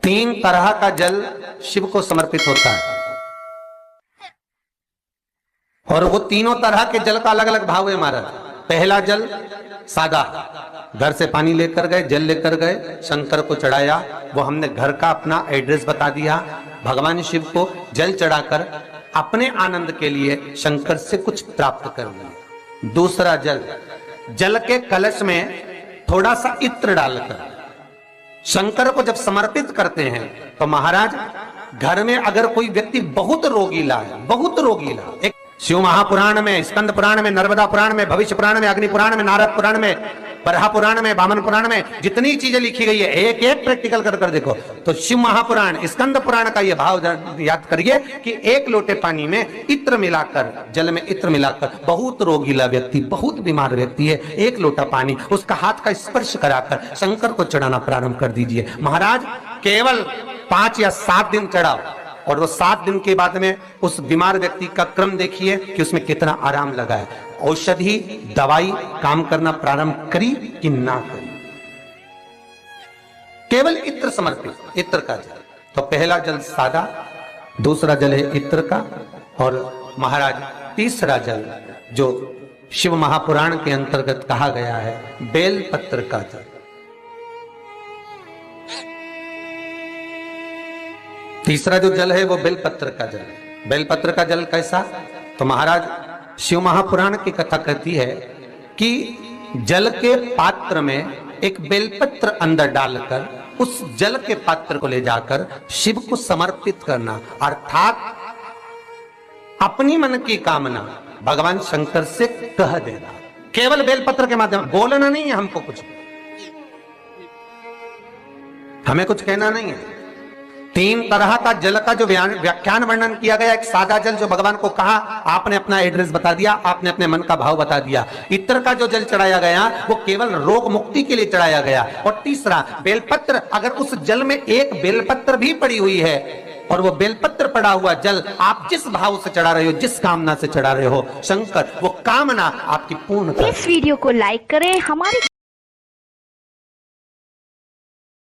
तीन तरह का जल शिव को समर्पित होता है और वो तीनों तरह के जल का अलग अलग भाव है महाराज। पहला जल सादा, घर से पानी लेकर गए, जल लेकर गए, शंकर को चढ़ाया, वो हमने घर का अपना एड्रेस बता दिया, भगवान शिव को जल चढ़ाकर अपने आनंद के लिए शंकर से कुछ प्राप्त कर लिया। दूसरा जल, जल के कलश में थोड़ा सा इत्र डालकर शंकर को जब समर्पित करते हैं तो महाराज घर में अगर कोई व्यक्ति बहुत रोगीला है, बहुत रोगीला, एक शिव महापुराण में, स्कंद पुराण में, नर्मदा पुराण में, भविष्य पुराण में, अग्नि पुराण में, नारद पुराण में, बरहा पुराण में, वामन पुराण में जितनी चीजें लिखी गई है एक एक प्रैक्टिकल कर देखो तो शिव महापुराण, स्कंद पुराण का यह भाव याद करिए कि एक लोटे पानी में इत्र मिलाकर, जल में इत्र मिलाकर, बहुत रोगीला व्यक्ति, बहुत बीमार व्यक्ति है, एक लोटा पानी उसका हाथ का स्पर्श कराकर शंकर को चढ़ाना प्रारंभ कर दीजिए। महाराज केवल 5 या 7 दिन चढ़ाओ और वो 7 दिन के बाद में उस बीमार व्यक्ति का क्रम देखिए कि उसमें कितना आराम लगा है। औषधि दवाई काम करना प्रारंभ करी कि ना करी। केवल इत्र समर्पित, इत्र का जल। तो पहला जल सादा, दूसरा जल है इत्र का, और महाराज तीसरा जल जो शिव महापुराण के अंतर्गत कहा गया है बेल पत्र का जल। तीसरा जो जल है वो बेलपत्र का जल है। बेलपत्र का जल कैसा? तो महाराज शिव महापुराण की कथा कहती है कि जल के पात्र में एक बेलपत्र अंदर डालकर उस जल के पात्र को ले जाकर शिव को समर्पित करना, अर्थात अपनी मन की कामना भगवान शंकर से कह देना, केवल बेलपत्र के माध्यम। बोलना नहीं है हमको, कुछ हमें कुछ कहना नहीं है। 3 तरह का जल का जो व्याख्यान वर्णन किया गया, एक सादा जल जो भगवान को कहा, आपने अपना एड्रेस बता दिया, आपने अपने मन का भाव बता दिया। इत्र का जो जल चढ़ाया गया वो केवल रोग मुक्ति के लिए चढ़ाया गया। और तीसरा बेलपत्र, अगर उस जल में एक बेलपत्र भी पड़ी हुई है और वो बेलपत्र पड़ा हुआ जल आप जिस भाव से चढ़ा रहे हो, जिस कामना से चढ़ा रहे हो, शंकर वो कामना आपकी पूर्ण कर। इस वीडियो को लाइक करें, हमारे